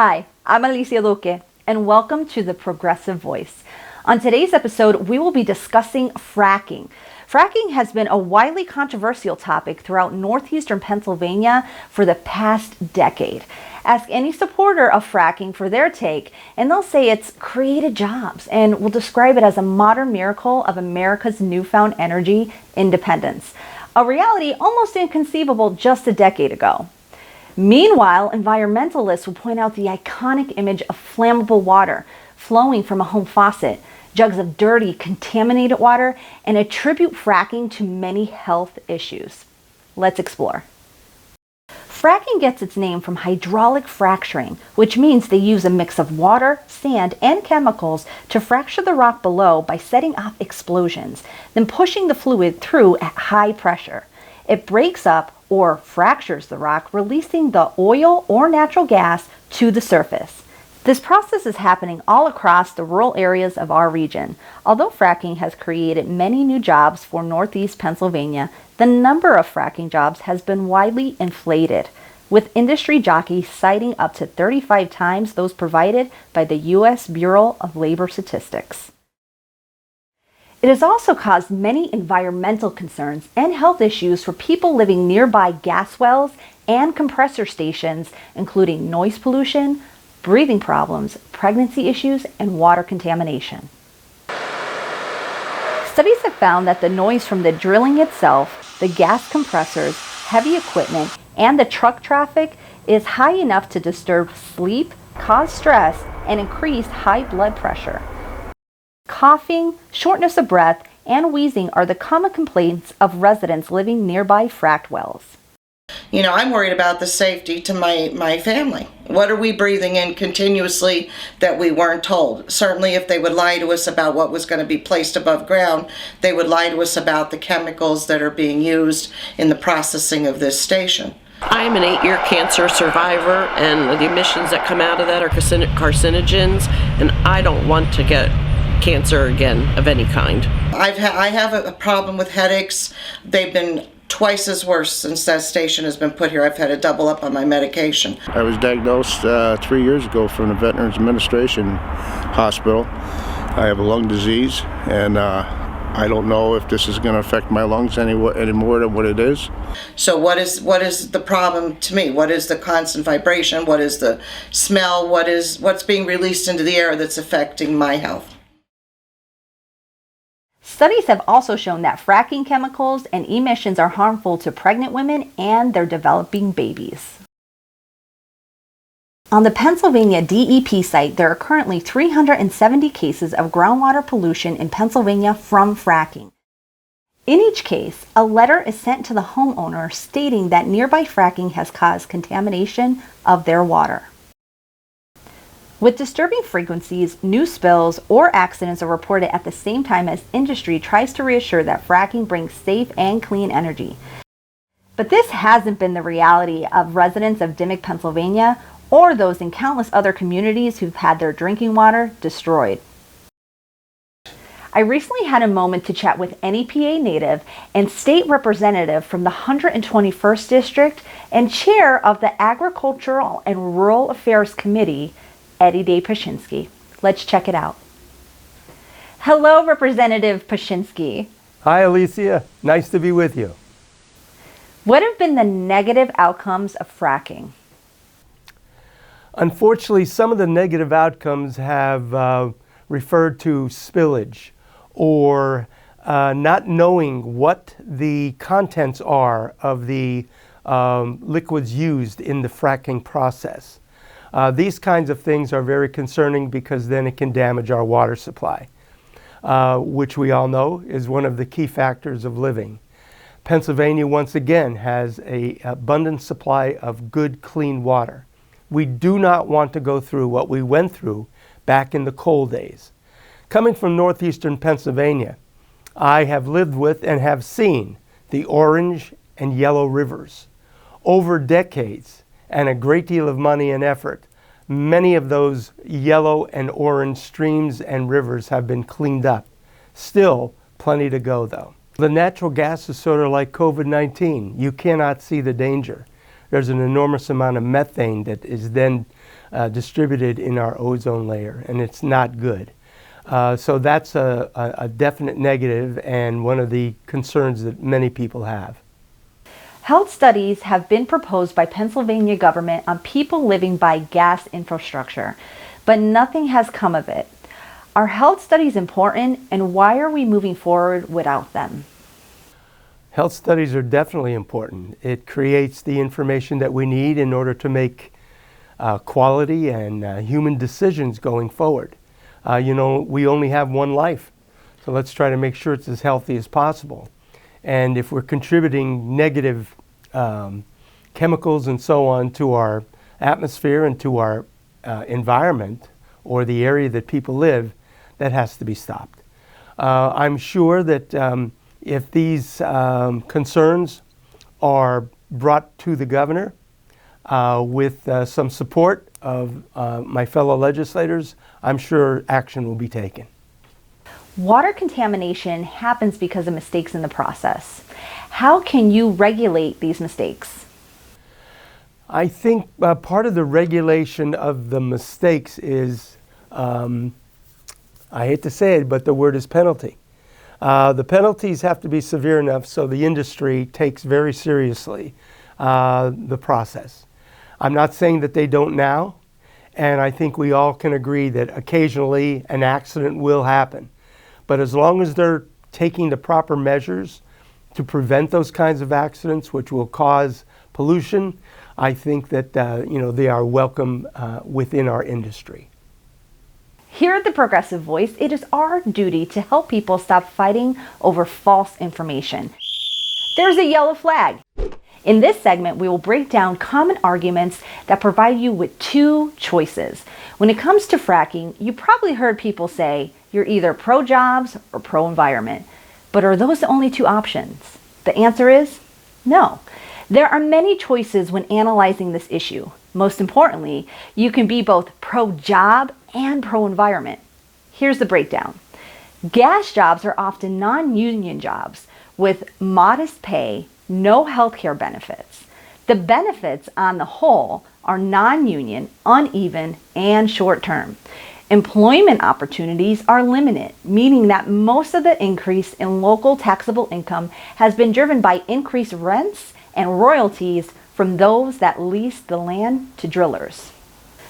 Hi, I'm Alicia Duque, and welcome to The Progressive Voice. On today's episode, we will be discussing fracking. Fracking has been a widely controversial topic throughout northeastern Pennsylvania for the past decade. Ask any supporter of fracking for their take, and they'll say it's created jobs and will describe it as a modern miracle of America's newfound energy independence, a reality almost inconceivable just a decade ago. Meanwhile, environmentalists will point out the iconic image of flammable water flowing from a home faucet, jugs of dirty, contaminated water, and attribute fracking to many health issues. Let's explore. Fracking gets its name from hydraulic fracturing, which means they use a mix of water, sand, and chemicals to fracture the rock below by setting off explosions, then pushing the fluid through at high pressure. It breaks up or fractures the rock, releasing the oil or natural gas to the surface. This process is happening all across the rural areas of our region. Although fracking has created many new jobs for Northeast Pennsylvania, the number of fracking jobs has been widely inflated, with industry jockeys citing up to 35 times those provided by the U.S. Bureau of Labor Statistics. It has also caused many environmental concerns and health issues for people living nearby gas wells and compressor stations, including noise pollution, breathing problems, pregnancy issues, and water contamination. Studies have found that the noise from the drilling itself, the gas compressors, heavy equipment, and the truck traffic is high enough to disturb sleep, cause stress, and increase high blood pressure. Coughing, shortness of breath, and wheezing are the common complaints of residents living nearby fracked wells. You know, I'm worried about the safety to my family. What are we breathing in continuously that we weren't told? Certainly if they would lie to us about what was going to be placed above ground, they would lie to us about the chemicals that are being used in the processing of this station. I'm an 8-year cancer survivor, and the emissions that come out of that are carcinogens, and I don't want to get cancer again of any kind. I have a problem with headaches. They've been twice as worse since that station has been put here. I've had to double up on my medication. I was diagnosed 3 years ago from the Veterans Administration Hospital. I have a lung disease, and I don't know if this is going to affect my lungs any more than what it is. So what is the problem to me? What is the constant vibration? What is the smell? What's being released into the air that's affecting my health? Studies have also shown that fracking chemicals and emissions are harmful to pregnant women and their developing babies. On the Pennsylvania DEP site, there are currently 370 cases of groundwater pollution in Pennsylvania from fracking. In each case, a letter is sent to the homeowner stating that nearby fracking has caused contamination of their water. With disturbing frequencies, new spills or accidents are reported at the same time as industry tries to reassure that fracking brings safe and clean energy. But this hasn't been the reality of residents of Dimock, Pennsylvania, or those in countless other communities who've had their drinking water destroyed. I recently had a moment to chat with NEPA native and state representative from the 121st District and chair of the Agricultural and Rural Affairs Committee, Eddie Day Pashinsky. Let's check it out. Hello, Representative Pashinsky. Hi, Alicia. Nice to be with you. What have been the negative outcomes of fracking? Unfortunately, some of the negative outcomes have referred to spillage or not knowing what the contents are of the liquids used in the fracking process. These kinds of things are very concerning because then it can damage our water supply, which we all know is one of the key factors of living. Pennsylvania, once again, has an abundant supply of good, clean water. We do not want to go through what we went through back in the coal days. Coming from northeastern Pennsylvania, I have lived with and have seen the Orange and Yellow Rivers. Over decades, and a great deal of money and effort, many of those yellow and orange streams and rivers have been cleaned up. Still, plenty to go though. The natural gas is sort of like COVID-19. You cannot see the danger. There's an enormous amount of methane that is then distributed in our ozone layer, and it's not good. So that's a definite negative and one of the concerns that many people have. Health studies have been proposed by Pennsylvania government on people living by gas infrastructure, but nothing has come of it. Are health studies important, and why are we moving forward without them? Health studies are definitely important. It creates the information that we need in order to make quality and human decisions going forward. We only have one life, so let's try to make sure it's as healthy as possible. And if we're contributing negative chemicals and so on to our atmosphere and to our environment or the area that people live, that has to be stopped. I'm sure that if these concerns are brought to the governor with some support of my fellow legislators, I'm sure action will be taken. Water contamination happens because of mistakes in the process. How can you regulate these mistakes? I think part of the regulation of the mistakes is, I hate to say it, but the word is penalty. The penalties have to be severe enough so the industry takes very seriously the process. I'm not saying that they don't now, and I think we all can agree that occasionally an accident will happen. But as long as they're taking the proper measures to prevent those kinds of accidents, which will cause pollution, I think that they are welcome within our industry. Here at the Progressive Voice, it is our duty to help people stop fighting over false information. There's a yellow flag. In this segment, we will break down common arguments that provide you with two choices. When it comes to fracking, you probably heard people say you're either pro-jobs or pro-environment. But are those the only two options? The answer is no. There are many choices when analyzing this issue. Most importantly, you can be both pro-job and pro-environment. Here's the breakdown. Gas jobs are often non-union jobs with modest pay, no healthcare benefits. The benefits on the whole are non-union, uneven, and short-term. Employment opportunities are limited, meaning that most of the increase in local taxable income has been driven by increased rents and royalties from those that lease the land to drillers.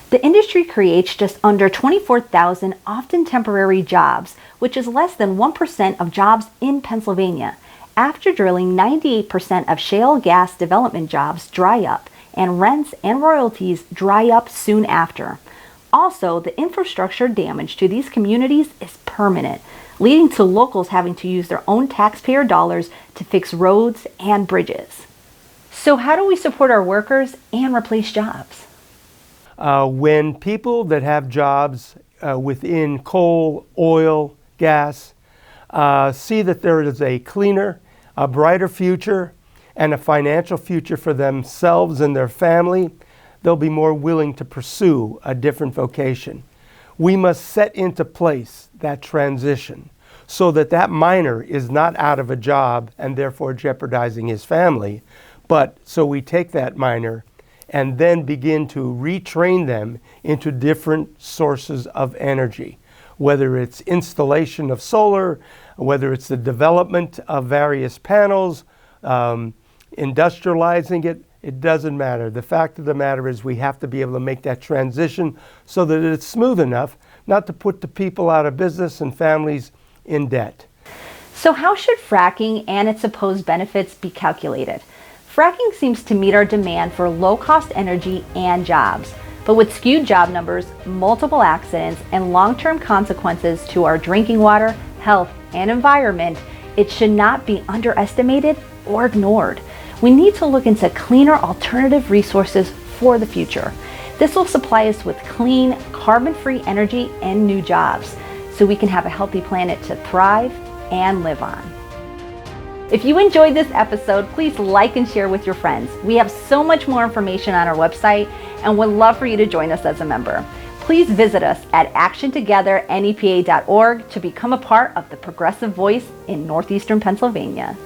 The industry creates just under 24,000 often temporary jobs, which is less than 1% of jobs in Pennsylvania. After drilling, 98% of shale gas development jobs dry up, and rents and royalties dry up soon after. Also, the infrastructure damage to these communities is permanent, leading to locals having to use their own taxpayer dollars to fix roads and bridges. So how do we support our workers and replace jobs? When people that have jobs within coal, oil, gas, see that there is a cleaner, a brighter future, and a financial future for themselves and their family, they'll be more willing to pursue a different vocation. We must set into place that transition so that that miner is not out of a job and therefore jeopardizing his family, but so we take that miner and then begin to retrain them into different sources of energy, whether it's installation of solar, whether it's the development of various panels, industrializing it. It doesn't matter. The fact of the matter is we have to be able to make that transition so that it's smooth enough not to put the people out of business and families in debt. So how should fracking and its supposed benefits be calculated? Fracking seems to meet our demand for low-cost energy and jobs, but with skewed job numbers, multiple accidents, and long-term consequences to our drinking water, health, and environment, it should not be underestimated or ignored. We need to look into cleaner alternative resources for the future. This will supply us with clean, carbon-free energy and new jobs, so we can have a healthy planet to thrive and live on. If you enjoyed this episode, please like and share with your friends. We have so much more information on our website and would love for you to join us as a member. Please visit us at actiontogethernepa.org to become a part of the Progressive Voice in Northeastern Pennsylvania.